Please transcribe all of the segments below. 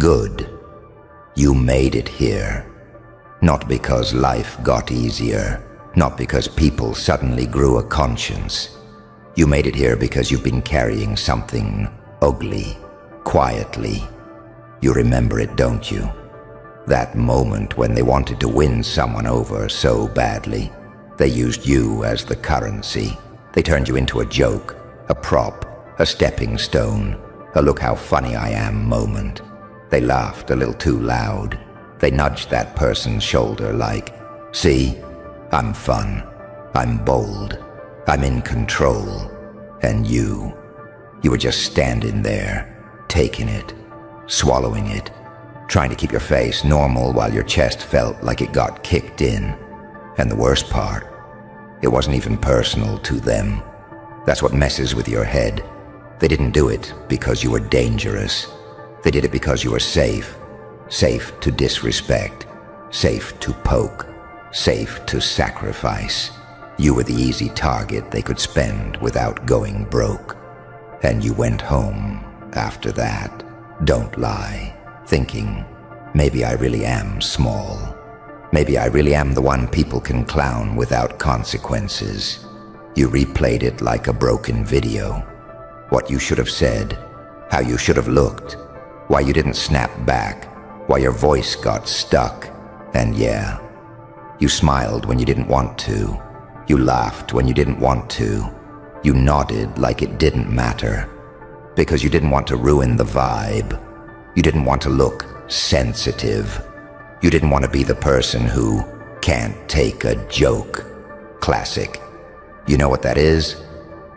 Good. You made it here. Not because life got easier, not because people suddenly grew a conscience. You made it here because you've been carrying something ugly, quietly. You remember it, don't you? That moment when they wanted to win someone over so badly. They used you as the currency. They turned you into a joke, a prop, a stepping stone, a look how funny I am moment. They laughed a little too loud. They nudged that person's shoulder like, see, I'm fun, I'm bold, I'm in control. And you were just standing there, taking it, swallowing it, trying to keep your face normal while your chest felt like it got kicked in. And the worst part, it wasn't even personal to them. That's what messes with your head. They didn't do it because you were dangerous. They did it because you were safe. Safe to disrespect. Safe to poke. Safe to sacrifice. You were the easy target they could spend without going broke. And you went home after that, don't lie, thinking, maybe I really am small. Maybe I really am the one people can clown without consequences. You replayed it like a broken video. What you should have said, how you should have looked, why you didn't snap back, why your voice got stuck. And yeah, you smiled when you didn't want to. You laughed when you didn't want to. You nodded like it didn't matter. Because you didn't want to ruin the vibe. You didn't want to look sensitive. You didn't want to be the person who can't take a joke. Classic. You know what that is?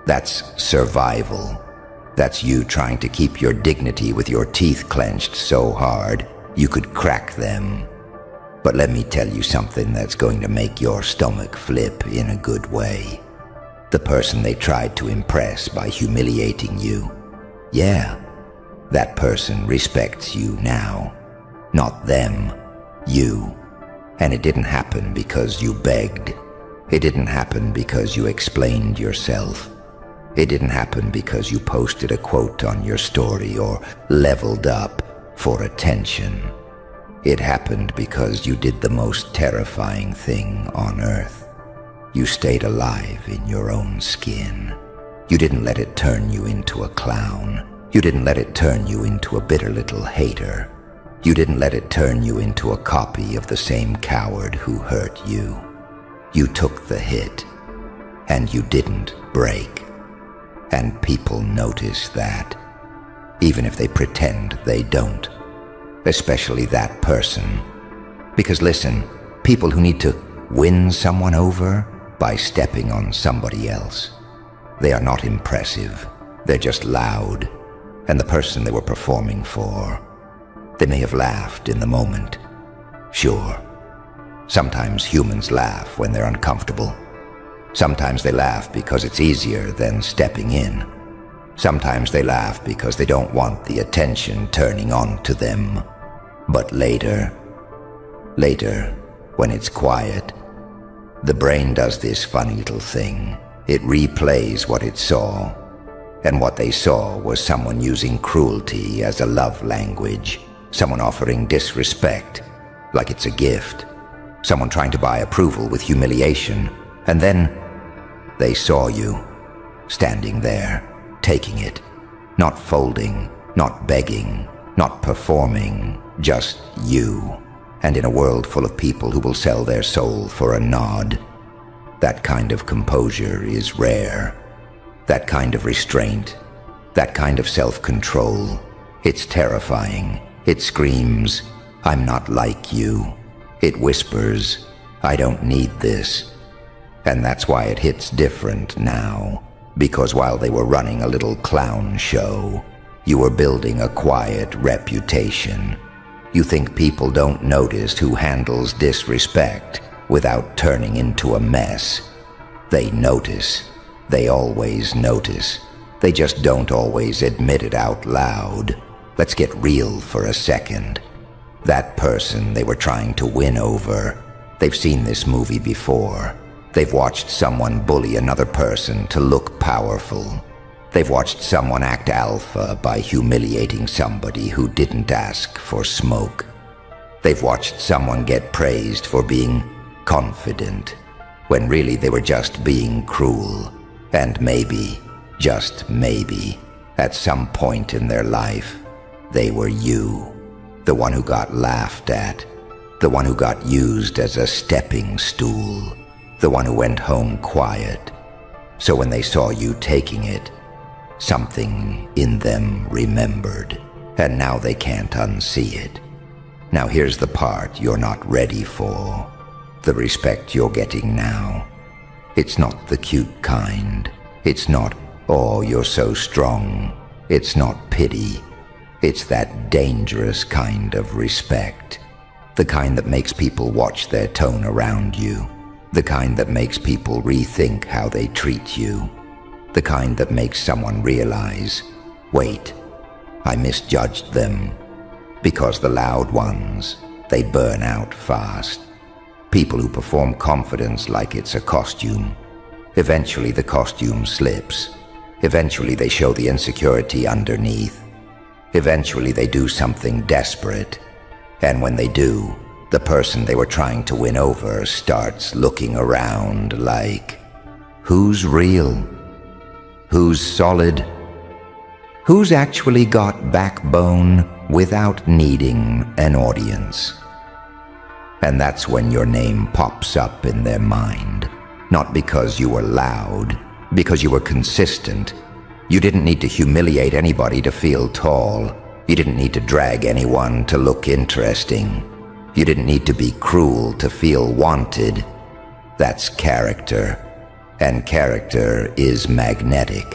That's survival. That's you trying to keep your dignity with your teeth clenched so hard you could crack them. But let me tell you something that's going to make your stomach flip in a good way. The person they tried to impress by humiliating you. Yeah, that person respects you now. Not them, you. And it didn't happen because you begged. It didn't happen because you explained yourself. It didn't happen because you posted a quote on your story or leveled up for attention. It happened because you did the most terrifying thing on earth. You stayed alive in your own skin. You didn't let it turn you into a clown. You didn't let it turn you into a bitter little hater. You didn't let it turn you into a copy of the same coward who hurt you. You took the hit, and you didn't break. And people notice that, even if they pretend they don't. Especially that person. Because listen, people who need to win someone over by stepping on somebody else, they are not impressive. They're just loud. And the person they were performing for, they may have laughed in the moment. Sure. Sometimes humans laugh when they're uncomfortable. Sometimes they laugh because it's easier than stepping in. Sometimes they laugh because they don't want the attention turning on to them. But later, when it's quiet, the brain does this funny little thing. It replays what it saw. And what they saw was someone using cruelty as a love language. Someone offering disrespect, like it's a gift. Someone trying to buy approval with humiliation. And then they saw you, standing there, taking it. Not folding, not begging, not performing, just you. And in a world full of people who will sell their soul for a nod, that kind of composure is rare. That kind of restraint, that kind of self-control, it's terrifying. It screams, I'm not like you. It whispers, I don't need this. And that's why it hits different now. Because while they were running a little clown show, you were building a quiet reputation. You think people don't notice who handles disrespect without turning into a mess. They notice. They always notice. They just don't always admit it out loud. Let's get real for a second. That person they were trying to win over, they've seen this movie before. They've watched someone bully another person to look powerful. They've watched someone act alpha by humiliating somebody who didn't ask for smoke. They've watched someone get praised for being confident, when really they were just being cruel. And maybe, just maybe, at some point in their life, they were you, the one who got laughed at, the one who got used as a stepping stool, the one who went home quiet. So when they saw you taking it, something in them remembered, and now they can't unsee it. Now here's the part you're not ready for, the respect you're getting now. It's not the cute kind. It's not, oh, you're so strong. It's not pity. It's that dangerous kind of respect. The kind that makes people watch their tone around you. The kind that makes people rethink how they treat you. The kind that makes someone realize, wait, I misjudged them. Because the loud ones, they burn out fast. People who perform confidence like it's a costume. Eventually the costume slips. Eventually they show the insecurity underneath. Eventually they do something desperate. And when they do, the person they were trying to win over starts looking around like, who's real? Who's solid? Who's actually got backbone without needing an audience? And that's when your name pops up in their mind. Not because you were loud, because you were consistent. You didn't need to humiliate anybody to feel tall. You didn't need to drag anyone to look interesting. You didn't need to be cruel to feel wanted. That's character. And character is magnetic.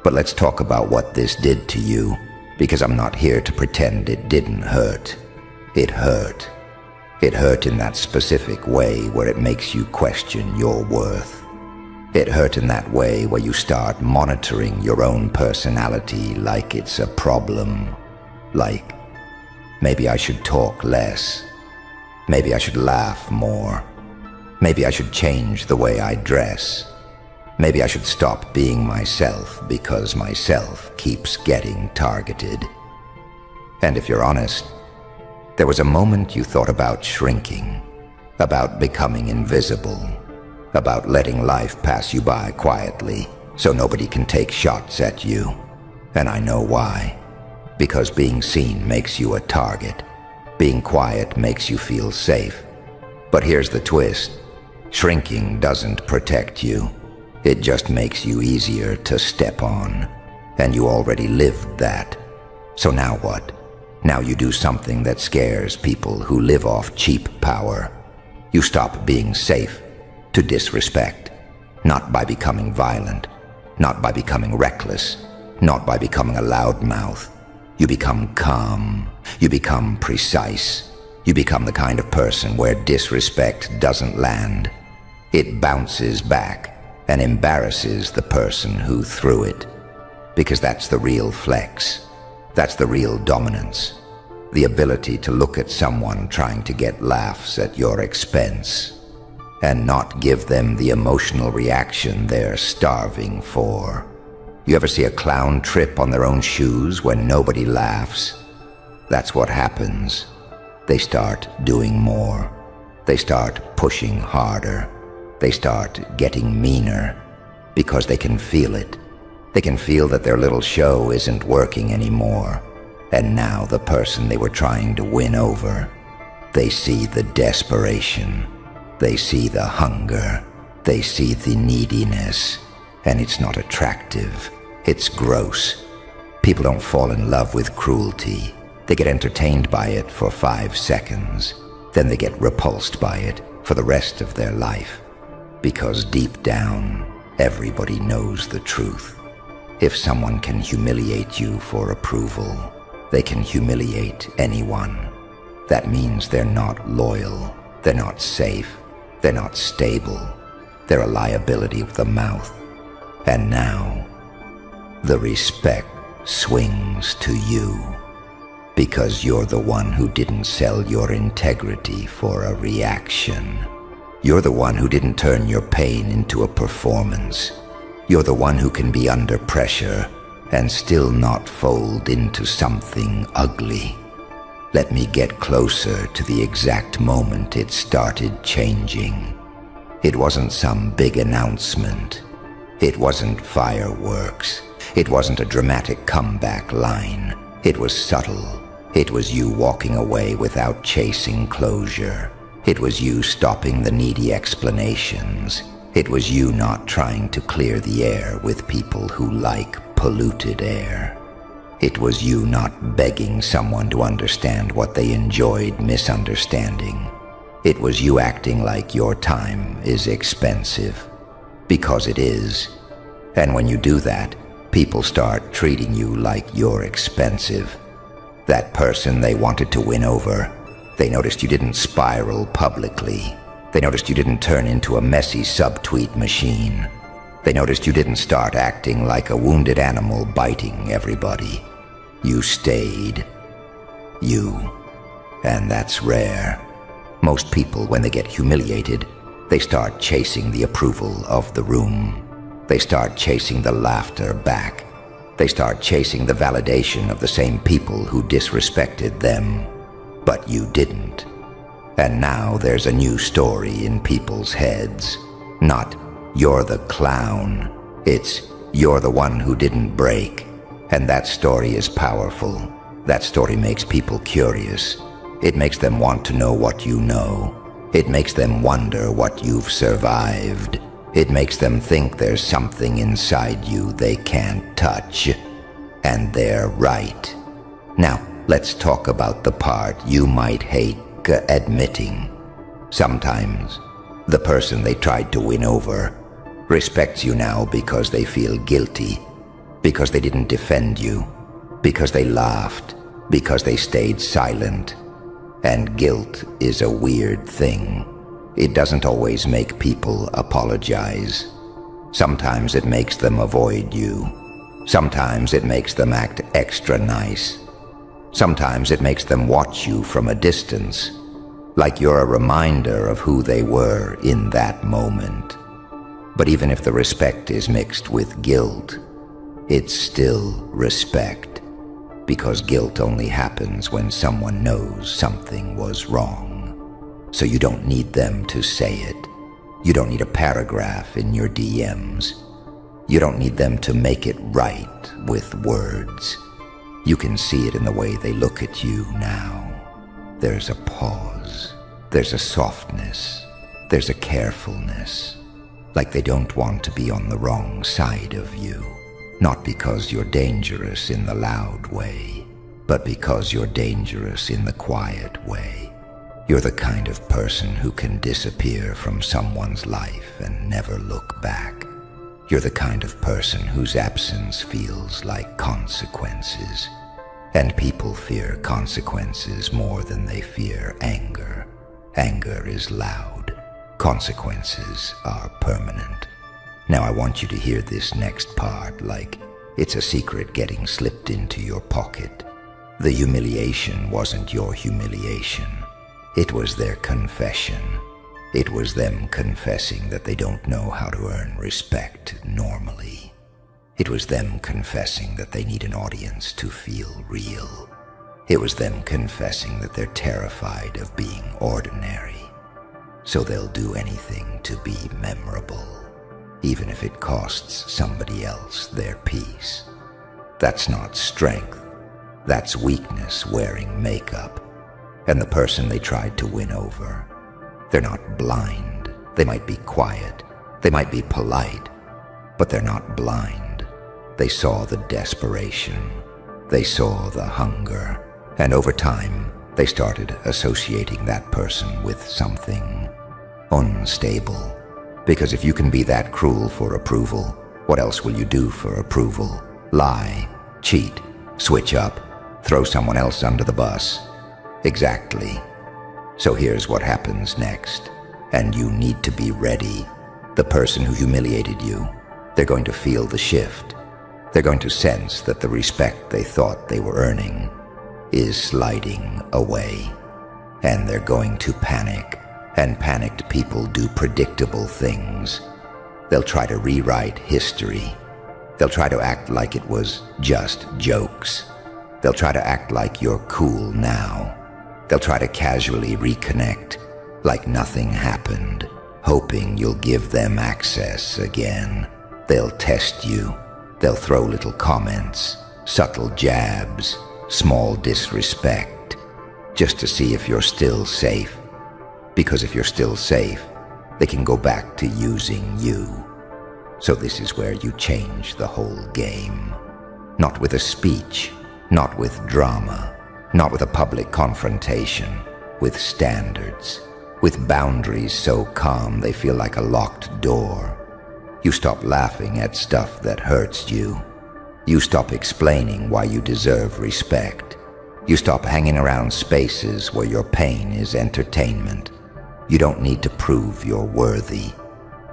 But let's talk about what this did to you, because I'm not here to pretend it didn't hurt. It hurt. It hurt in that specific way where it makes you question your worth. It hurt in that way where you start monitoring your own personality like it's a problem. Like, maybe I should talk less. Maybe I should laugh more. Maybe I should change the way I dress. Maybe I should stop being myself because myself keeps getting targeted. And if you're honest, there was a moment you thought about shrinking, about becoming invisible, about letting life pass you by quietly so nobody can take shots at you. And I know why. Because being seen makes you a target. Being quiet makes you feel safe. But here's the twist. Shrinking doesn't protect you. It just makes you easier to step on. And you already lived that. So now what? Now you do something that scares people who live off cheap power. You stop being safe to disrespect. Not by becoming violent. Not by becoming reckless. Not by becoming a loudmouth. You become calm. You become precise. You become the kind of person where disrespect doesn't land. It bounces back and embarrasses the person who threw it. Because that's the real flex. That's the real dominance. The ability to look at someone trying to get laughs at your expense and not give them the emotional reaction they're starving for. You ever see a clown trip on their own shoes when nobody laughs? That's what happens. They start doing more. They start pushing harder. They start getting meaner because they can feel it. They can feel that their little show isn't working anymore. And now the person they were trying to win over, they see the desperation. They see the hunger. They see the neediness. And it's not attractive. It's gross. People don't fall in love with cruelty. They get entertained by it for 5 seconds. Then they get repulsed by it for the rest of their life. Because deep down, everybody knows the truth. If someone can humiliate you for approval, they can humiliate anyone. That means they're not loyal. They're not safe. They're not stable. They're a liability of the mouth. And now, the respect swings to you. Because you're the one who didn't sell your integrity for a reaction. You're the one who didn't turn your pain into a performance. You're the one who can be under pressure and still not fold into something ugly. Let me get closer to the exact moment it started changing. It wasn't some big announcement. It wasn't fireworks. It wasn't a dramatic comeback line. It was subtle. It was you walking away without chasing closure. It was you stopping the needy explanations. It was you not trying to clear the air with people who like polluted air. It was you not begging someone to understand what they enjoyed misunderstanding. It was you acting like your time is expensive, because it is. And when you do that, people start treating you like you're expensive. That person they wanted to win over, they noticed you didn't spiral publicly. They noticed you didn't turn into a messy subtweet machine. They noticed you didn't start acting like a wounded animal biting everybody. You stayed. You. And that's rare. Most people, when they get humiliated, they start chasing the approval of the room. They start chasing the laughter back. They start chasing the validation of the same people who disrespected them. But you didn't. And now there's a new story in people's heads. Not, you're the clown. It's, you're the one who didn't break. And that story is powerful. That story makes people curious. It makes them want to know what you know. It makes them wonder what you've survived. It makes them think there's something inside you they can't touch. And they're right. Now, let's talk about the part you might hate admitting. Sometimes, the person they tried to win over respects you now because they feel guilty, because they didn't defend you, because they laughed, because they stayed silent. And guilt is a weird thing. It doesn't always make people apologize. Sometimes it makes them avoid you. Sometimes it makes them act extra nice. Sometimes it makes them watch you from a distance, like you're a reminder of who they were in that moment. But even if the respect is mixed with guilt, it's still respect, because guilt only happens when someone knows something was wrong. So you don't need them to say it. You don't need a paragraph in your DMs. You don't need them to make it right with words. You can see it in the way they look at you now. There's a pause. There's a softness. There's a carefulness. Like they don't want to be on the wrong side of you. Not because you're dangerous in the loud way, but because you're dangerous in the quiet way. You're the kind of person who can disappear from someone's life and never look back. You're the kind of person whose absence feels like consequences. And people fear consequences more than they fear anger. Anger is loud. Consequences are permanent. Now I want you to hear this next part like it's a secret getting slipped into your pocket. The humiliation wasn't your humiliation. It was their confession. It was them confessing that they don't know how to earn respect normally. It was them confessing that they need an audience to feel real. It was them confessing that they're terrified of being ordinary. So they'll do anything to be memorable, even if it costs somebody else their peace. That's not strength. That's weakness wearing makeup. And the person they tried to win over, they're not blind. They might be quiet. They might be polite, but they're not blind. They saw the desperation. They saw the hunger. And over time, they started associating that person with something unstable. Because if you can be that cruel for approval, what else will you do for approval? Lie, cheat, switch up, throw someone else under the bus. Exactly. So here's what happens next. And you need to be ready. The person who humiliated you, they're going to feel the shift. They're going to sense that the respect they thought they were earning is sliding away. And they're going to panic. And panicked people do predictable things. They'll try to rewrite history. They'll try to act like it was just jokes. They'll try to act like you're cool now. They'll try to casually reconnect, like nothing happened, hoping you'll give them access again. They'll test you. They'll throw little comments, subtle jabs, small disrespect, just to see if you're still safe. Because if you're still safe, they can go back to using you. So this is where you change the whole game. Not with a speech, not with drama, not with a public confrontation, with standards, with boundaries so calm they feel like a locked door. You stop laughing at stuff that hurts you. You stop explaining why you deserve respect. You stop hanging around spaces where your pain is entertainment. You don't need to prove you're worthy.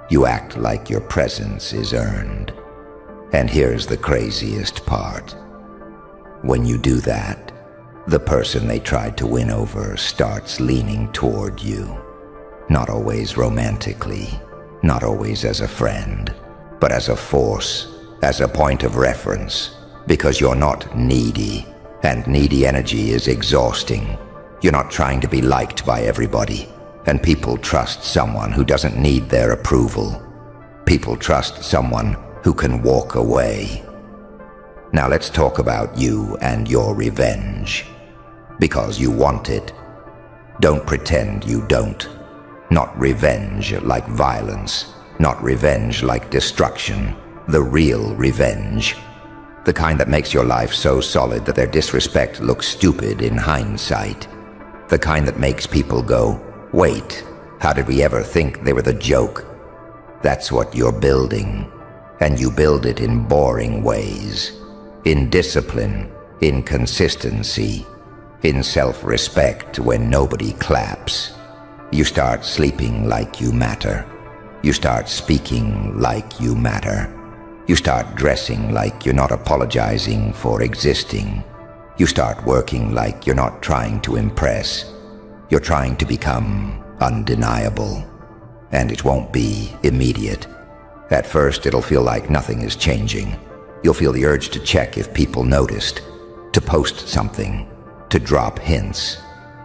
You act like your presence is earned. And here's the craziest part. When you do that, the person they tried to win over starts leaning toward you. Not always romantically, not always as a friend, but as a force, as a point of reference, because you're not needy, and needy energy is exhausting. You're not trying to be liked by everybody. And people trust someone who doesn't need their approval. People trust someone who can walk away. Now let's talk about you and your revenge. Because you want it. Don't pretend you don't. Not revenge like violence. Not revenge like destruction. The real revenge. The kind that makes your life so solid that their disrespect looks stupid in hindsight. The kind that makes people go, wait, how did we ever think they were the joke? That's what you're building, and you build it in boring ways. In discipline, in consistency, in self-respect when nobody claps. You start sleeping like you matter. You start speaking like you matter. You start dressing like you're not apologizing for existing. You start working like you're not trying to impress. You're trying to become undeniable, and it won't be immediate. At first, it'll feel like nothing is changing. You'll feel the urge to check if people noticed, to post something, to drop hints,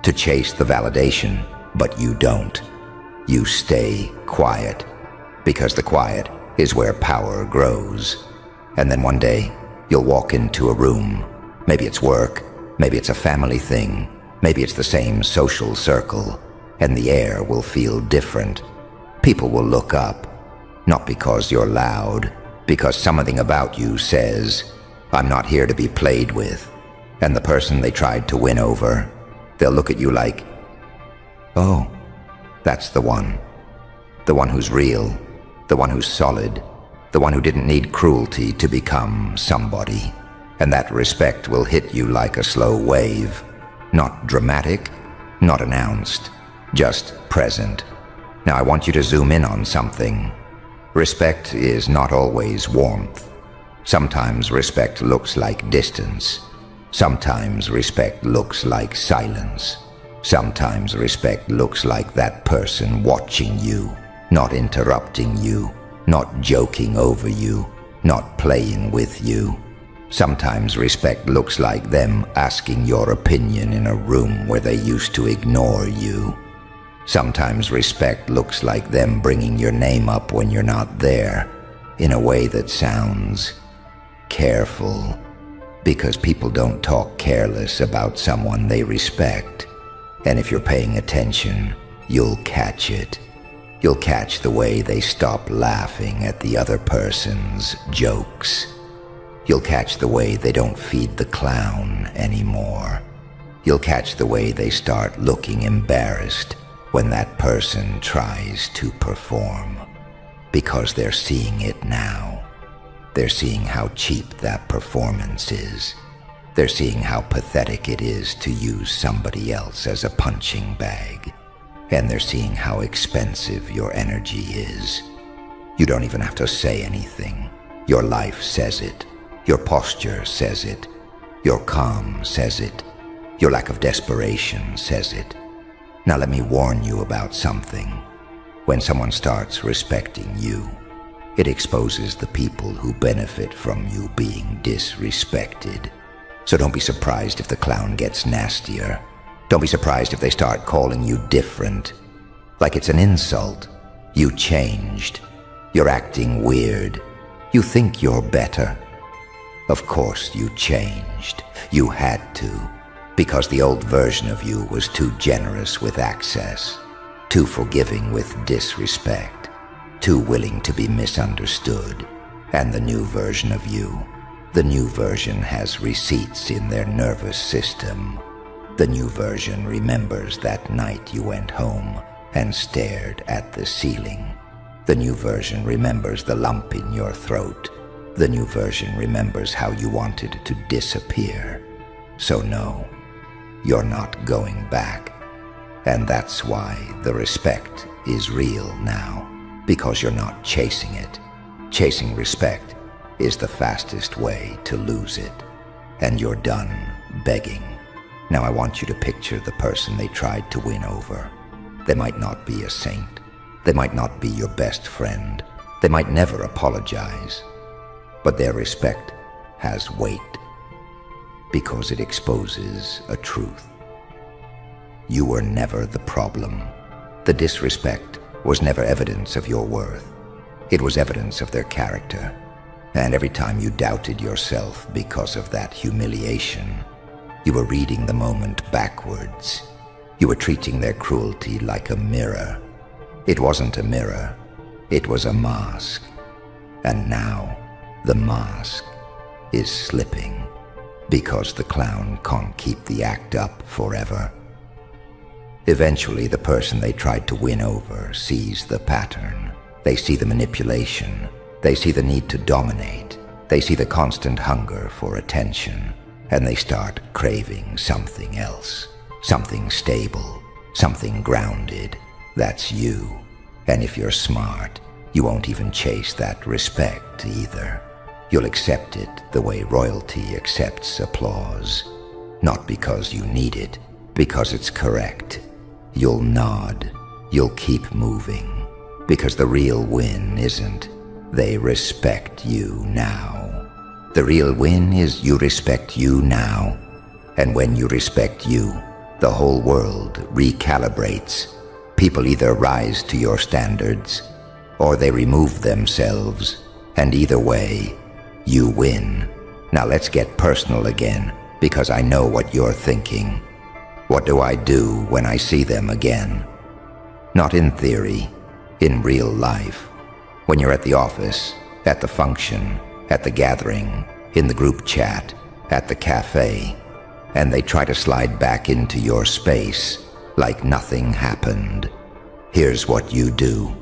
to chase the validation, but you don't. You stay quiet, because the quiet is where power grows. And then one day, you'll walk into a room. Maybe it's work, maybe it's a family thing, maybe it's the same social circle, and the air will feel different. People will look up, not because you're loud, because something about you says, I'm not here to be played with. And the person they tried to win over, they'll look at you like, oh, that's the one who's real, the one who's solid, the one who didn't need cruelty to become somebody. And that respect will hit you like a slow wave. Not dramatic, not announced, just present. Now I want you to zoom in on something. Respect is not always warmth. Sometimes respect looks like distance. Sometimes respect looks like silence. Sometimes respect looks like that person watching you, not interrupting you, not joking over you, not playing with you. Sometimes respect looks like them asking your opinion in a room where they used to ignore you. Sometimes respect looks like them bringing your name up when you're not there, in a way that sounds careful, because people don't talk careless about someone they respect. And if you're paying attention, you'll catch it. You'll catch the way they stop laughing at the other person's jokes. You'll catch the way they don't feed the clown anymore. You'll catch the way they start looking embarrassed when that person tries to perform. Because they're seeing it now. They're seeing how cheap that performance is. They're seeing how pathetic it is to use somebody else as a punching bag. And they're seeing how expensive your energy is. You don't even have to say anything. Your life says it. Your posture says it. Your calm says it. Your lack of desperation says it. Now let me warn you about something. When someone starts respecting you, It exposes the people who benefit from you being disrespected. So don't be surprised if the clown gets nastier. Don't be surprised if they start calling you different. Like it's an insult. You changed. You're acting weird. You think you're better. Of course you changed. You had to. Because the old version of you was too generous with access, too forgiving with disrespect, too willing to be misunderstood. And the new version of you, the new version has receipts in their nervous system. The new version remembers that night you went home and stared at the ceiling. The new version remembers the lump in your throat. The new version remembers how you wanted to disappear. So no, you're not going back. And that's why the respect is real now, because you're not chasing it. Chasing respect is the fastest way to lose it. And you're done begging. Now I want you to picture the person they tried to win over. They might not be a saint. They might not be your best friend. They might never apologize. But their respect has weight, because it exposes a truth. You were never the problem. The disrespect was never evidence of your worth. It was evidence of their character. And every time you doubted yourself because of that humiliation, you were reading the moment backwards. You were treating their cruelty like a mirror. It wasn't a mirror, it was a mask. And now, the mask is slipping, because the clown can't keep the act up forever. Eventually, the person they tried to win over sees the pattern. They see the manipulation. They see the need to dominate. They see the constant hunger for attention. And they start craving something else. Something stable. Something grounded. That's you. And if you're smart, you won't even chase that respect either. You'll accept it the way royalty accepts applause. Not because you need it, because it's correct. You'll nod. You'll keep moving. Because the real win isn't, they respect you now. The real win is you respect you now. And when you respect you, the whole world recalibrates. People either rise to your standards, or they remove themselves. And either way, you win. Now let's get personal again, because I know what you're thinking. What do I do when I see them again? Not in theory, in real life. When you're at the office, at the function, at the gathering, in the group chat, at the cafe, and they try to slide back into your space like nothing happened. Here's what you do.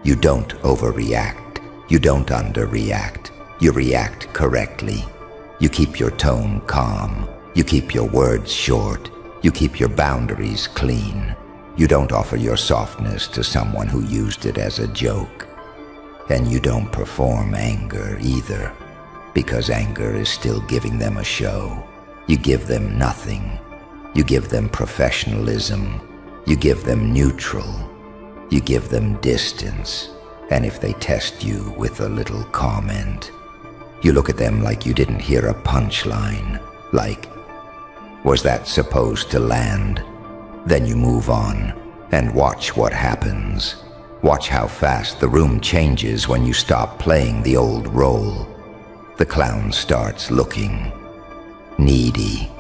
You don't overreact. You don't underreact. You react correctly. You keep your tone calm. You keep your words short. You keep your boundaries clean. You don't offer your softness to someone who used it as a joke. And you don't perform anger either, because anger is still giving them a show. You give them nothing. You give them professionalism. You give them neutral. You give them distance. And if they test you with a little comment, you look at them like you didn't hear a punchline, like, was that supposed to land? Then you move on and watch what happens. Watch how fast the room changes when you stop playing the old role. The clown starts looking needy,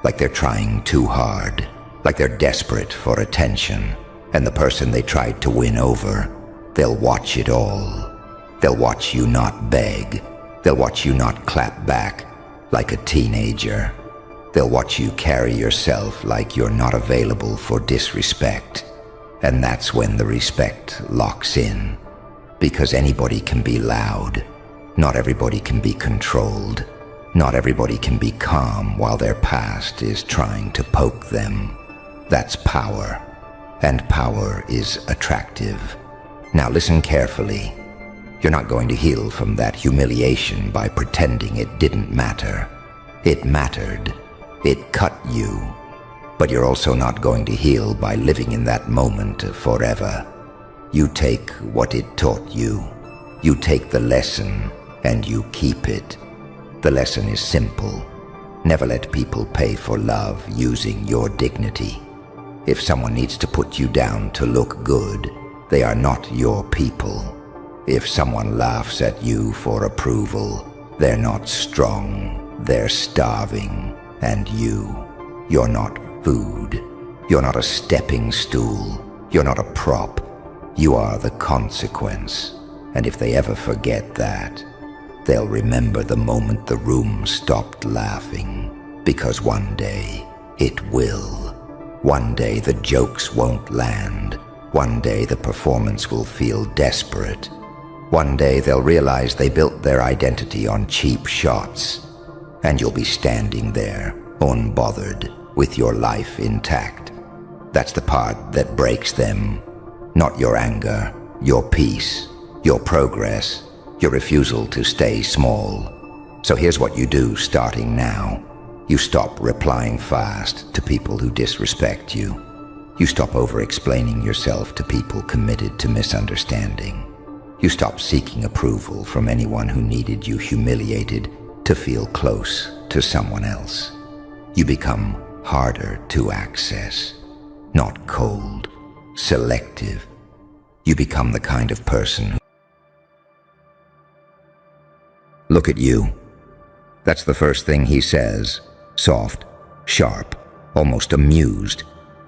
like they're trying too hard, like they're desperate for attention. And the person they tried to win over, they'll watch it all. They'll watch you not beg. They'll watch you not clap back like a teenager. They'll watch you carry yourself like you're not available for disrespect. And that's when the respect locks in. Because anybody can be loud. Not everybody can be controlled. Not everybody can be calm while their past is trying to poke them. That's power. And power is attractive. Now listen carefully. You're not going to heal from that humiliation by pretending it didn't matter. It mattered. It cut you. But you're also not going to heal by living in that moment forever. You take what it taught you. You take the lesson and you keep it. The lesson is simple. Never let people pay for love using your dignity. If someone needs to put you down to look good, they are not your people. If someone laughs at you for approval, they're not strong, they're starving. And you're not food. You're not a stepping stool. You're not a prop. You are the consequence. And if they ever forget that, they'll remember the moment the room stopped laughing. Because one day, it will. One day the jokes won't land. One day the performance will feel desperate. One day they'll realize they built their identity on cheap shots. And you'll be standing there, unbothered, with your life intact. That's the part that breaks them. Not your anger, your peace, your progress, your refusal to stay small. So here's what you do starting now. You stop replying fast to people who disrespect you. You stop over-explaining yourself to people committed to misunderstanding. You stop seeking approval from anyone who needed you humiliated to feel close to someone else. You become harder to access, not cold, selective. You become the kind of person who... Look at you. That's the first thing he says. Soft, sharp, almost amused.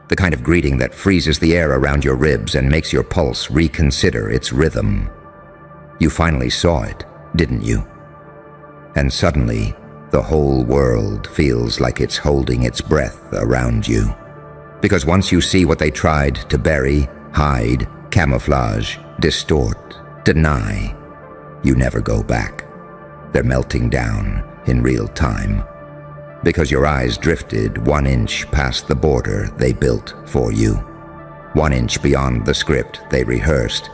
The kind of greeting that freezes the air around your ribs and makes your pulse reconsider its rhythm. You finally saw it, didn't you? And suddenly, the whole world feels like it's holding its breath around you. Because once you see what they tried to bury, hide, camouflage, distort, deny, you never go back. They're melting down in real time. Because your eyes drifted 1 inch past the border they built for you. 1 inch beyond the script they rehearsed.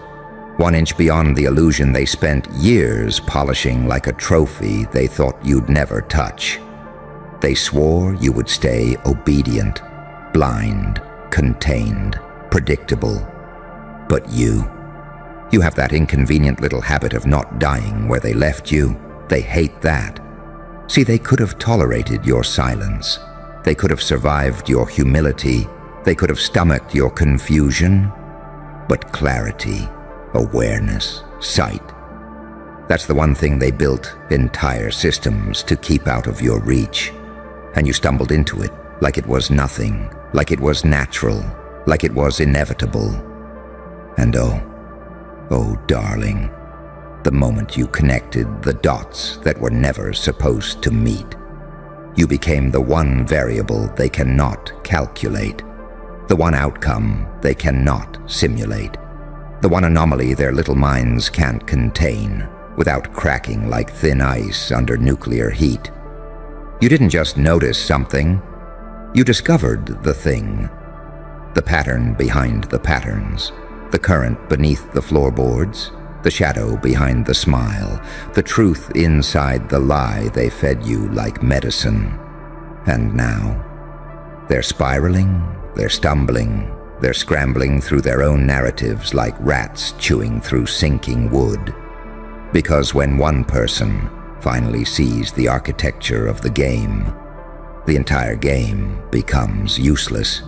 1 inch beyond the illusion they spent years polishing like a trophy they thought you'd never touch. They swore you would stay obedient, blind, contained, predictable. But you have that inconvenient little habit of not dying where they left you. They hate that. See, they could have tolerated your silence. They could have survived your humility. They could have stomached your confusion. But clarity, awareness, sight, that's the one thing they built entire systems to keep out of your reach. And you stumbled into it like it was nothing, like it was natural, like it was inevitable. And oh darling, the moment you connected the dots that were never supposed to meet, you became the one variable they cannot calculate, the one outcome they cannot simulate, the one anomaly their little minds can't contain without cracking like thin ice under nuclear heat. You didn't just notice something, you discovered the thing, the pattern behind the patterns, the current beneath the floorboards, the shadow behind the smile, the truth inside the lie they fed you like medicine. And now, they're spiraling, they're stumbling, they're scrambling through their own narratives like rats chewing through sinking wood. Because when one person finally sees the architecture of the game, the entire game becomes useless.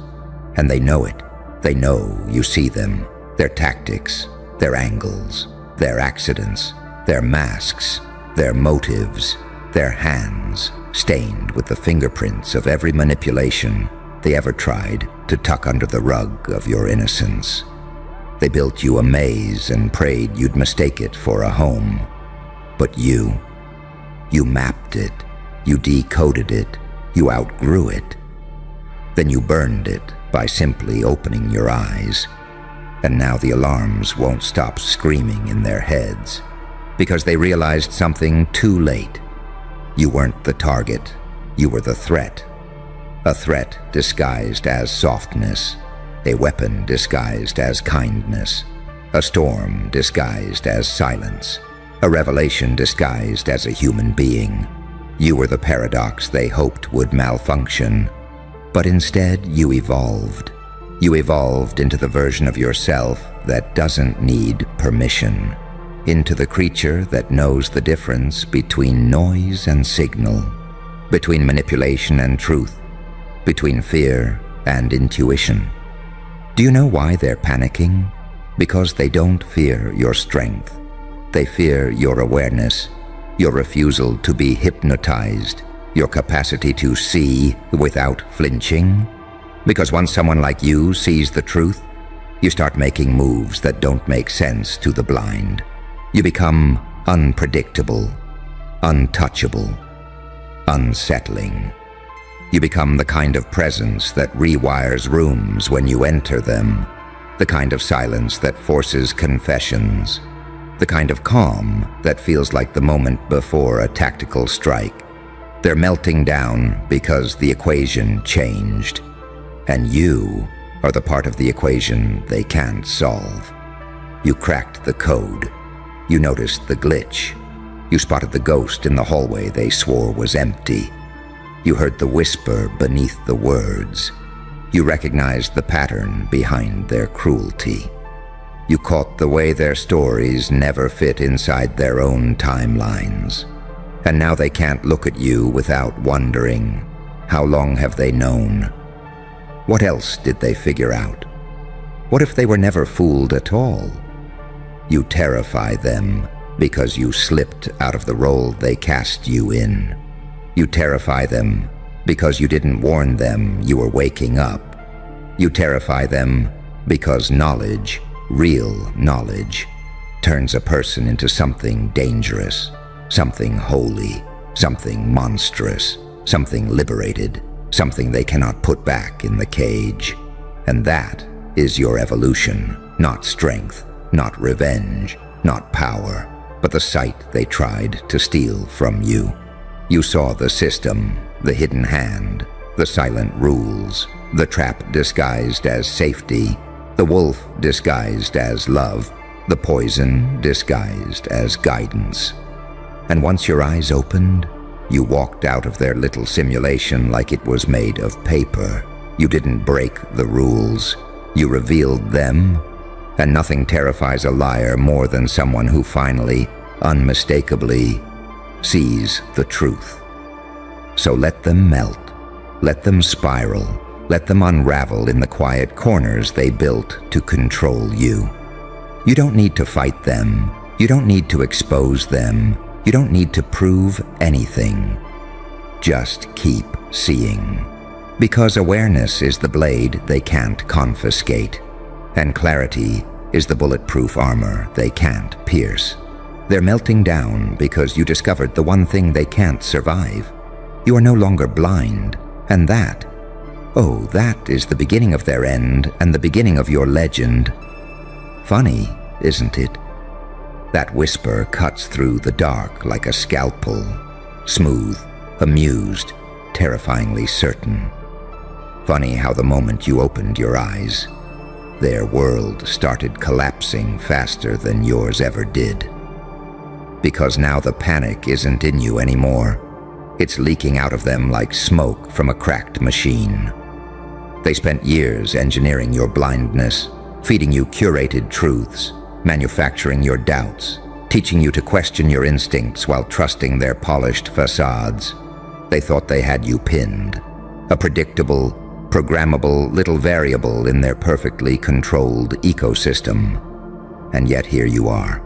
And they know it. They know you see them, their tactics, their angles, their accidents, their masks, their motives, their hands stained with the fingerprints of every manipulation they ever tried to tuck under the rug of your innocence. They built you a maze and prayed you'd mistake it for a home. But you mapped it, you decoded it, you outgrew it. Then you burned it by simply opening your eyes. And now the alarms won't stop screaming in their heads, because they realized something too late. You weren't the target, you were the threat. A threat disguised as softness, a weapon disguised as kindness, a storm disguised as silence, a revelation disguised as a human being. You were the paradox they hoped would malfunction, but instead you evolved. You evolved into the version of yourself that doesn't need permission. into the creature that knows the difference between noise and signal, between manipulation and truth, between fear and intuition. Do you know why they're panicking? Because they don't fear your strength. They fear your awareness, your refusal to be hypnotized, your capacity to see without flinching. Because once someone like you sees the truth, you start making moves that don't make sense to the blind. You become unpredictable, untouchable, unsettling. You become the kind of presence that rewires rooms when you enter them, the kind of silence that forces confessions, the kind of calm that feels like the moment before a tactical strike. They're melting down because the equation changed, and you are the part of the equation they can't solve. You cracked the code. You noticed the glitch. You spotted the ghost in the hallway they swore was empty. You heard the whisper beneath the words. You recognized the pattern behind their cruelty. You caught the way their stories never fit inside their own timelines. And now they can't look at you without wondering, how long have they known? What else did they figure out? What if they were never fooled at all? You terrify them because you slipped out of the role they cast you in. You terrify them because you didn't warn them you were waking up. You terrify them because knowledge, real knowledge, turns a person into something dangerous, something holy, something monstrous, something liberated, something they cannot put back in the cage. And that is your evolution, not strength, not revenge, not power, but the sight they tried to steal from you. You saw the system, the hidden hand, the silent rules, the trap disguised as safety, the wolf disguised as love, the poison disguised as guidance. And once your eyes opened, you walked out of their little simulation like it was made of paper. You didn't break the rules. You revealed them. And nothing terrifies a liar more than someone who finally, unmistakably, sees the truth. So let them melt. Let them spiral. Let them unravel in the quiet corners they built to control you. You don't need to fight them. You don't need to expose them. You don't need to prove anything. Just keep seeing. Because awareness is the blade they can't confiscate, and clarity is the bulletproof armor they can't pierce. They're melting down because you discovered the one thing they can't survive. You are no longer blind, and that is the beginning of their end and the beginning of your legend. Funny, isn't it? That whisper cuts through the dark like a scalpel, smooth, amused, terrifyingly certain. Funny how the moment you opened your eyes, their world started collapsing faster than yours ever did. Because now the panic isn't in you anymore. It's leaking out of them like smoke from a cracked machine. They spent years engineering your blindness, feeding you curated truths, manufacturing your doubts, teaching you to question your instincts while trusting their polished facades. They thought they had you pinned, a predictable, programmable little variable in their perfectly controlled ecosystem. And yet here you are,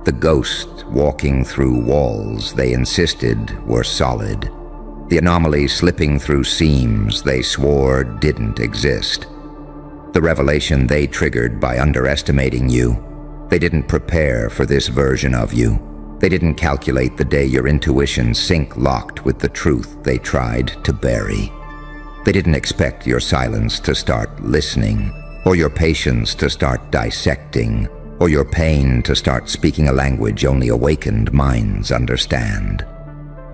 the ghost walking through walls they insisted were solid, the anomaly slipping through seams they swore didn't exist, the revelation they triggered by underestimating you. They didn't prepare for this version of you. They didn't calculate the day your intuition sync-locked with the truth they tried to bury. They didn't expect your silence to start listening, or your patience to start dissecting, or your pain to start speaking a language only awakened minds understand.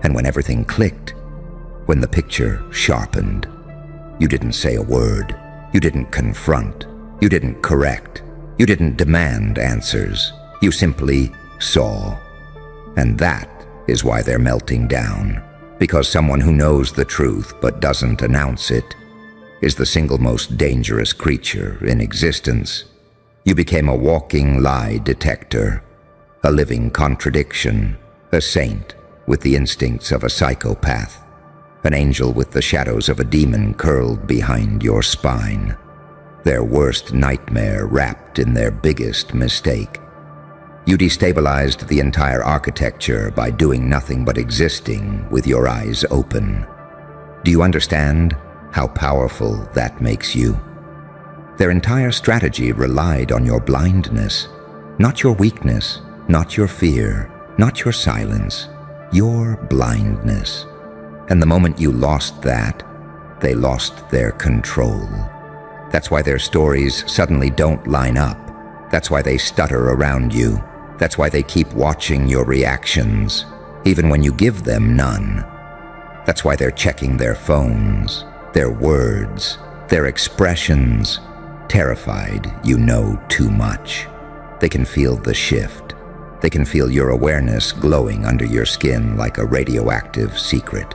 And when everything clicked, when the picture sharpened, you didn't say a word. You didn't confront. You didn't correct. You didn't demand answers. You simply saw. And that is why they're melting down. Because someone who knows the truth but doesn't announce it is the single most dangerous creature in existence. You became a walking lie detector, a living contradiction, a saint with the instincts of a psychopath, an angel with the shadows of a demon curled behind your spine, their worst nightmare wrapped in their biggest mistake. You destabilized the entire architecture by doing nothing but existing with your eyes open. Do you understand how powerful that makes you? Their entire strategy relied on your blindness, not your weakness, not your fear, not your silence, your blindness. And the moment you lost that, they lost their control. That's why their stories suddenly don't line up. That's why they stutter around you. That's why they keep watching your reactions, even when you give them none. That's why they're checking their phones, their words, their expressions. Terrified you know too much. They can feel the shift. They can feel your awareness glowing under your skin like a radioactive secret.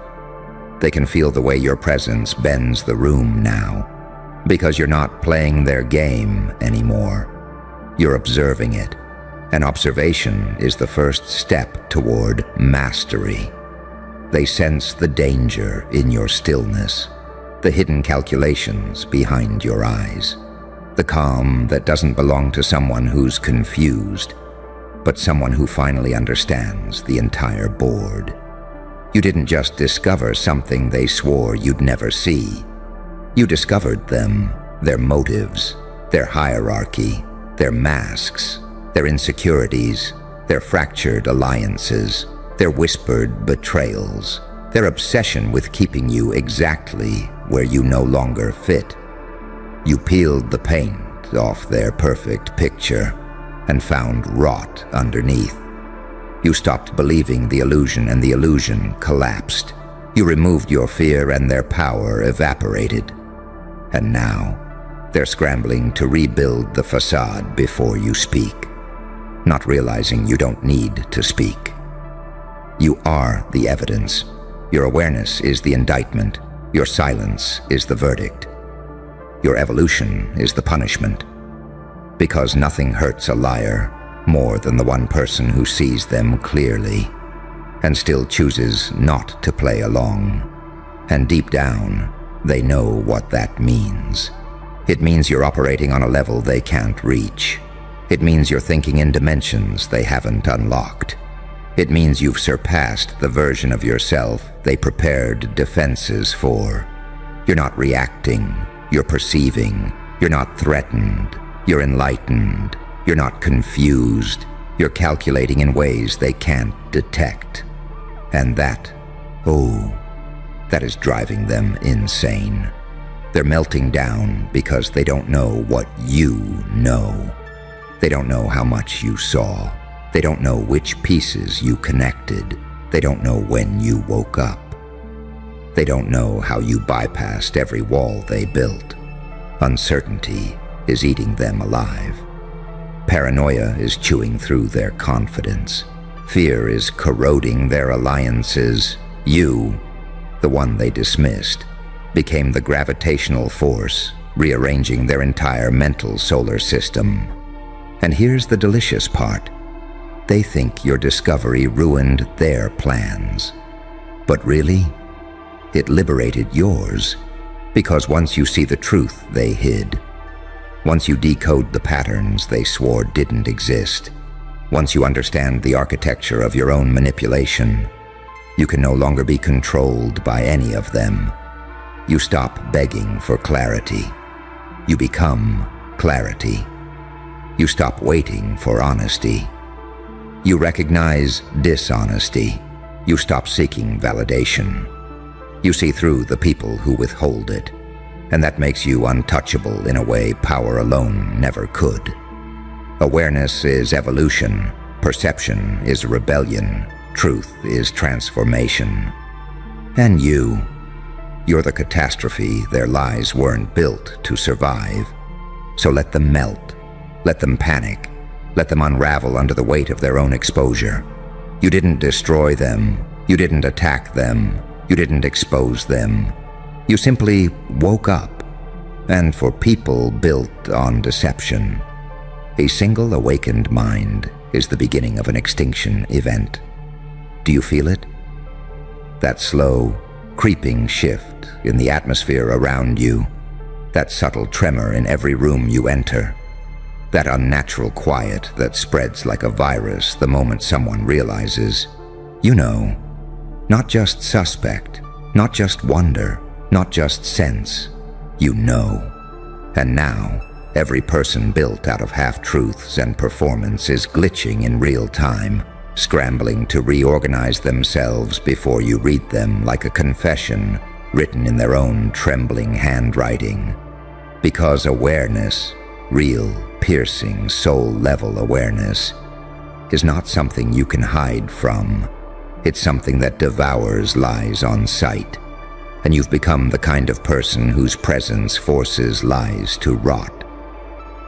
They can feel the way your presence bends the room now, because you're not playing their game anymore. You're observing it, and observation is the first step toward mastery. They sense the danger in your stillness, the hidden calculations behind your eyes, the calm that doesn't belong to someone who's confused, but someone who finally understands the entire board. You didn't just discover something they swore you'd never see. You discovered them, their motives, their hierarchy, their masks, their insecurities, their fractured alliances, their whispered betrayals, their obsession with keeping you exactly where you no longer fit. You peeled the paint off their perfect picture and found rot underneath. You stopped believing the illusion, and the illusion collapsed. You removed your fear and their power evaporated. And now, they're scrambling to rebuild the facade before you speak, not realizing you don't need to speak. You are the evidence. Your awareness is the indictment. Your silence is the verdict. Your evolution is the punishment. Because nothing hurts a liar more than the one person who sees them clearly and still chooses not to play along. And deep down, they know what that means. It means you're operating on a level they can't reach. It means you're thinking in dimensions they haven't unlocked. It means you've surpassed the version of yourself they prepared defenses for. You're not reacting, you're perceiving. You're not threatened, you're enlightened. You're not confused, you're calculating in ways they can't detect. And that is driving them insane. They're melting down because they don't know what you know. They don't know how much you saw. They don't know which pieces you connected. They don't know when you woke up. They don't know how you bypassed every wall they built. Uncertainty is eating them alive. Paranoia is chewing through their confidence. Fear is corroding their alliances. You, the one they dismissed, became the gravitational force, rearranging their entire mental solar system. And here's the delicious part. They think your discovery ruined their plans. But really, it liberated yours, because once you see the truth they hid, once you decode the patterns they swore didn't exist, once you understand the architecture of your own manipulation, you can no longer be controlled by any of them. You stop begging for clarity. You become clarity. You stop waiting for honesty. You recognize dishonesty. You stop seeking validation. You see through the people who withhold it, and that makes you untouchable in a way power alone never could. Awareness is evolution. Perception is rebellion. Truth is transformation. And you're the catastrophe their lies weren't built to survive. So let them melt. Let them panic. Let them unravel under the weight of their own exposure. You didn't destroy them. You didn't attack them. You didn't expose them. You simply woke up. And for people built on deception, a single awakened mind is the beginning of an extinction event. Do you feel it? That slow, creeping shift in the atmosphere around you, that subtle tremor in every room you enter, that unnatural quiet that spreads like a virus the moment someone realizes, you know, not just suspect, not just wonder, not just sense, you know. And now, every person built out of half-truths and performance is glitching in real time, scrambling to reorganize themselves before you read them like a confession written in their own trembling handwriting. Because awareness, real, piercing, soul-level awareness, is not something you can hide from. It's something that devours lies on sight. And you've become the kind of person whose presence forces lies to rot.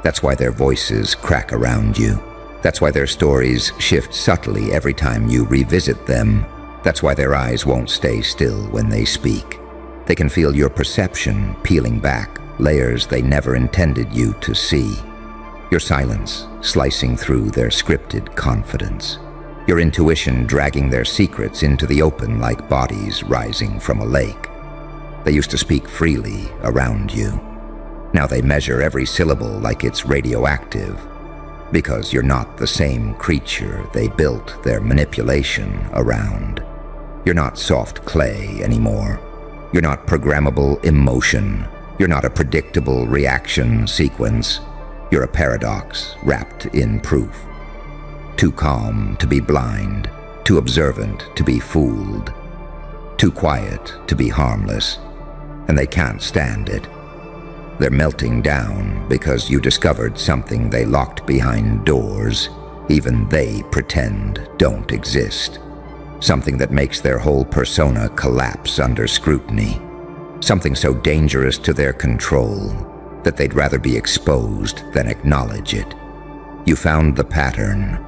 That's why their voices crack around you. That's why their stories shift subtly every time you revisit them. That's why their eyes won't stay still when they speak. They can feel your perception peeling back layers they never intended you to see. Your silence slicing through their scripted confidence. Your intuition dragging their secrets into the open like bodies rising from a lake. They used to speak freely around you. Now they measure every syllable like it's radioactive, because you're not the same creature they built their manipulation around. You're not soft clay anymore. You're not programmable emotion. You're not a predictable reaction sequence. You're a paradox wrapped in proof. Too calm to be blind, too observant to be fooled, too quiet to be harmless, and they can't stand it. They're melting down because you discovered something they locked behind doors, even they pretend don't exist. Something that makes their whole persona collapse under scrutiny. Something so dangerous to their control that they'd rather be exposed than acknowledge it. You found the pattern,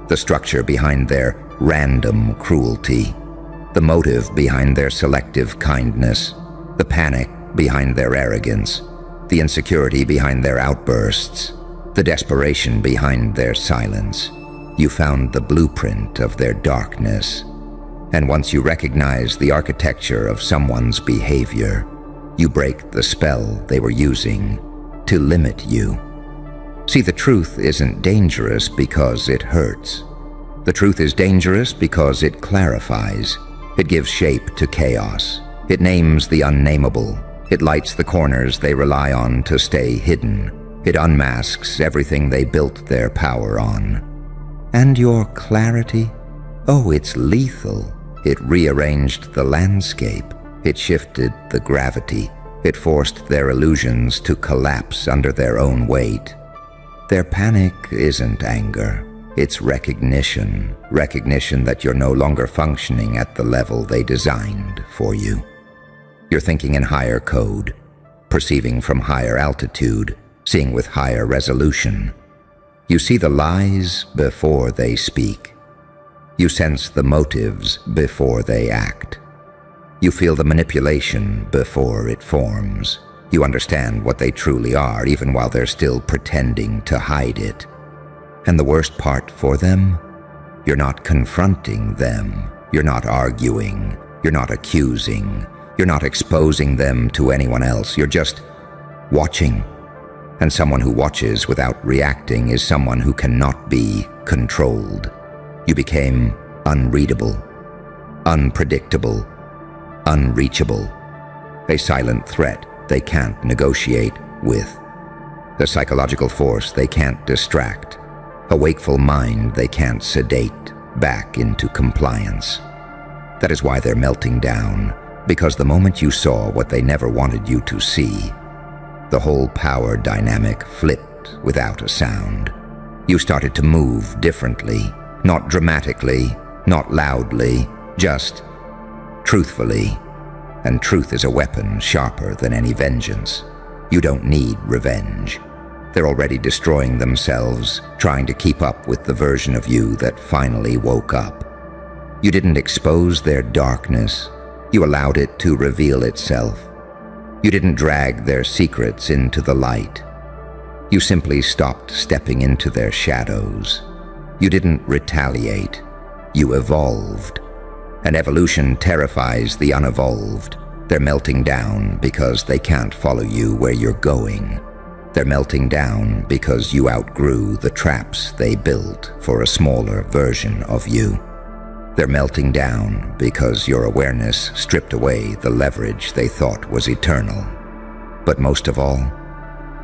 the structure behind their random cruelty, the motive behind their selective kindness, the panic behind their arrogance, the insecurity behind their outbursts, the desperation behind their silence. You found the blueprint of their darkness. And once you recognize the architecture of someone's behavior, you break the spell they were using to limit you. See, the truth isn't dangerous because it hurts. The truth is dangerous because it clarifies. It gives shape to chaos. It names the unnameable. It lights the corners they rely on to stay hidden. It unmasks everything they built their power on. And your clarity? Oh, it's lethal. It rearranged the landscape. It shifted the gravity. It forced their illusions to collapse under their own weight. Their panic isn't anger. It's recognition. Recognition that you're no longer functioning at the level they designed for you. You're thinking in higher code, perceiving from higher altitude, seeing with higher resolution. You see the lies before they speak. You sense the motives before they act. You feel the manipulation before it forms. You understand what they truly are, even while they're still pretending to hide it. And the worst part for them? You're not confronting them. You're not arguing. You're not accusing. You're not exposing them to anyone else. You're just watching. And someone who watches without reacting is someone who cannot be controlled. You became unreadable, unpredictable, unreachable. A silent threat they can't negotiate with. A psychological force they can't distract. A wakeful mind they can't sedate back into compliance. That is why they're melting down, because the moment you saw what they never wanted you to see, the whole power dynamic flipped without a sound. You started to move differently, not dramatically, not loudly, just truthfully. And truth is a weapon sharper than any vengeance. You don't need revenge. They're already destroying themselves, trying to keep up with the version of you that finally woke up. You didn't expose their darkness. You allowed it to reveal itself. You didn't drag their secrets into the light. You simply stopped stepping into their shadows. You didn't retaliate. You evolved. And evolution terrifies the unevolved. They're melting down because they can't follow you where you're going. They're melting down because you outgrew the traps they built for a smaller version of you. They're melting down because your awareness stripped away the leverage they thought was eternal. But most of all,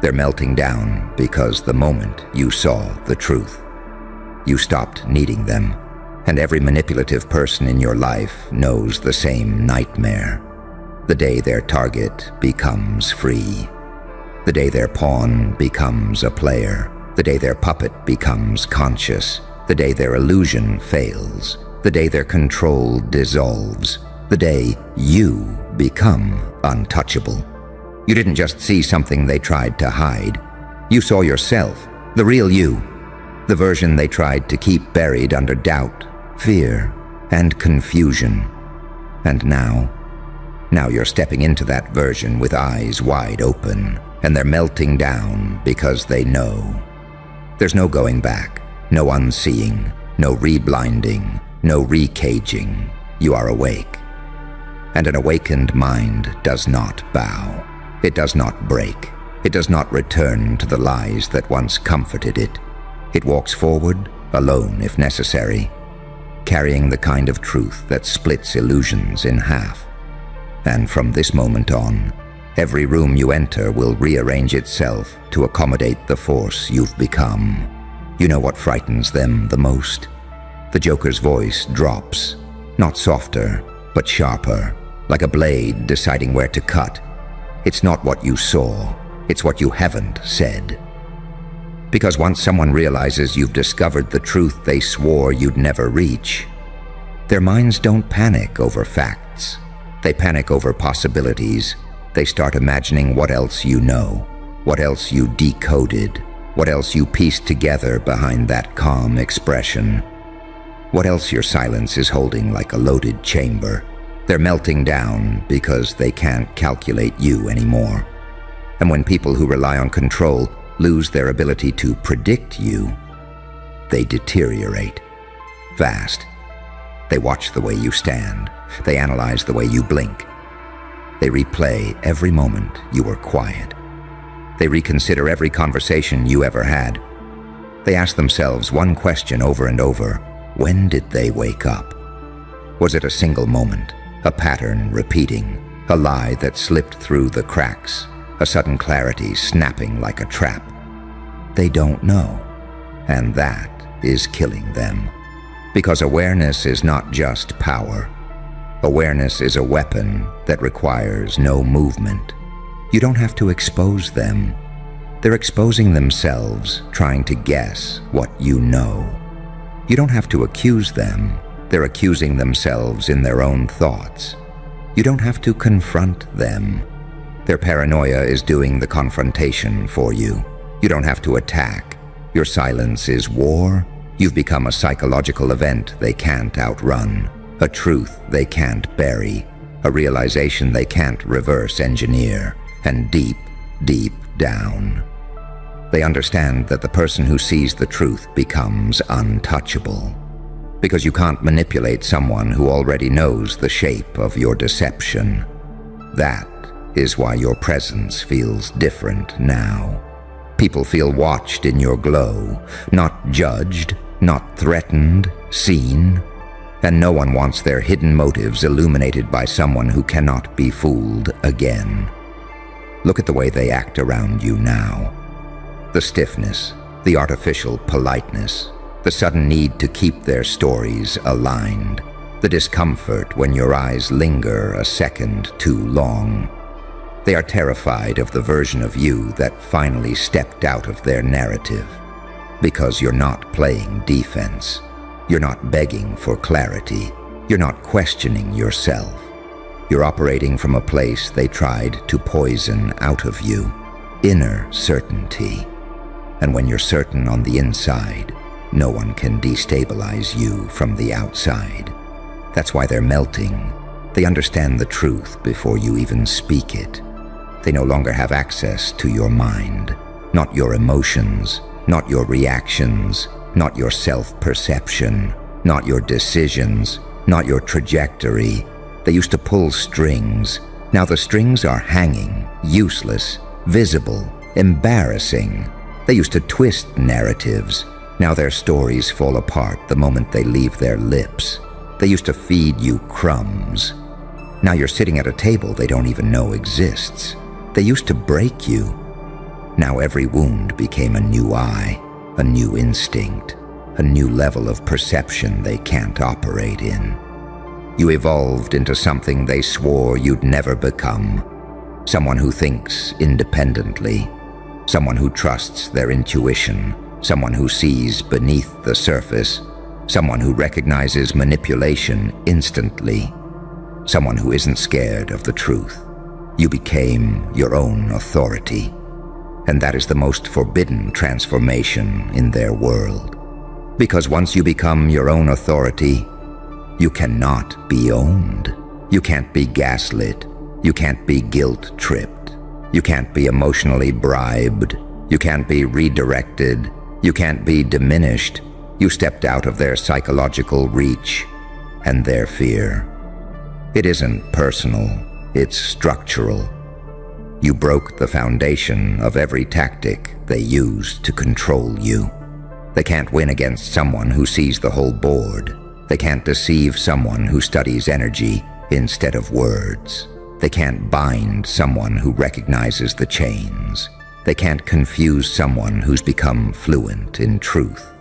they're melting down because the moment you saw the truth, you stopped needing them. And every manipulative person in your life knows the same nightmare. The day their target becomes free. The day their pawn becomes a player. The day their puppet becomes conscious. The day their illusion fails. The day their control dissolves. The day you become untouchable. You didn't just see something they tried to hide. You saw yourself, the real you, the version they tried to keep buried under doubt, fear, and confusion. And now you're stepping into that version with eyes wide open, and they're melting down because they know. There's no going back, no unseeing, no reblinding, no recaging. You are awake. And an awakened mind does not bow. It does not break. It does not return to the lies that once comforted it. It walks forward, alone if necessary, carrying the kind of truth that splits illusions in half. And from this moment on, every room you enter will rearrange itself to accommodate the force you've become. You know what frightens them the most? The Joker's voice drops, not softer, but sharper, like a blade deciding where to cut. It's not what you saw, it's what you haven't said. Because once someone realizes you've discovered the truth they swore you'd never reach, their minds don't panic over facts. They panic over possibilities. They start imagining what else you know, what else you decoded, what else you pieced together behind that calm expression, what else your silence is holding like a loaded chamber. They're melting down because they can't calculate you anymore. And when people who rely on control lose their ability to predict you, they deteriorate fast. They watch the way you stand. They analyze the way you blink. They replay every moment you were quiet. They reconsider every conversation you ever had. They ask themselves one question over and over. When did they wake up? Was it a single moment, a pattern repeating, a lie that slipped through the cracks, a sudden clarity snapping like a trap? They don't know, and that is killing them. Because awareness is not just power. Awareness is a weapon that requires no movement. You don't have to expose them. They're exposing themselves, trying to guess what you know. You don't have to accuse them. They're accusing themselves in their own thoughts. You don't have to confront them. Their paranoia is doing the confrontation for you. You don't have to attack. Your silence is war. You've become a psychological event they can't outrun, a truth they can't bury, a realization they can't reverse engineer. And deep, deep down, they understand that the person who sees the truth becomes untouchable. Because you can't manipulate someone who already knows the shape of your deception. That is why your presence feels different now. People feel watched in your glow, not judged, not threatened, seen. And no one wants their hidden motives illuminated by someone who cannot be fooled again. Look at the way they act around you now. The stiffness, the artificial politeness, the sudden need to keep their stories aligned, the discomfort when your eyes linger a second too long. They are terrified of the version of you that finally stepped out of their narrative. Because you're not playing defense. You're not begging for clarity. You're not questioning yourself. You're operating from a place they tried to poison out of you, inner certainty. And when you're certain on the inside, no one can destabilize you from the outside. That's why they're melting. They understand the truth before you even speak it. They no longer have access to your mind, not your emotions, not your reactions, not your self-perception, not your decisions, not your trajectory. They used to pull strings. Now the strings are hanging, useless, visible, embarrassing. They used to twist narratives. Now their stories fall apart the moment they leave their lips. They used to feed you crumbs. Now you're sitting at a table they don't even know exists. They used to break you. Now every wound became a new eye, a new instinct, a new level of perception they can't operate in. You evolved into something they swore you'd never become. Someone who thinks independently. Someone who trusts their intuition. Someone who sees beneath the surface. Someone who recognizes manipulation instantly. Someone who isn't scared of the truth. You became your own authority. And that is the most forbidden transformation in their world. Because once you become your own authority, you cannot be owned. You can't be gaslit. You can't be guilt-tripped. You can't be emotionally bribed. You can't be redirected. You can't be diminished. You stepped out of their psychological reach and their fear. It isn't personal, it's structural. You broke the foundation of every tactic they used to control you. They can't win against someone who sees the whole board. They can't deceive someone who studies energy instead of words. They can't bind someone who recognizes the chains. They can't confuse someone who's become fluent in truth.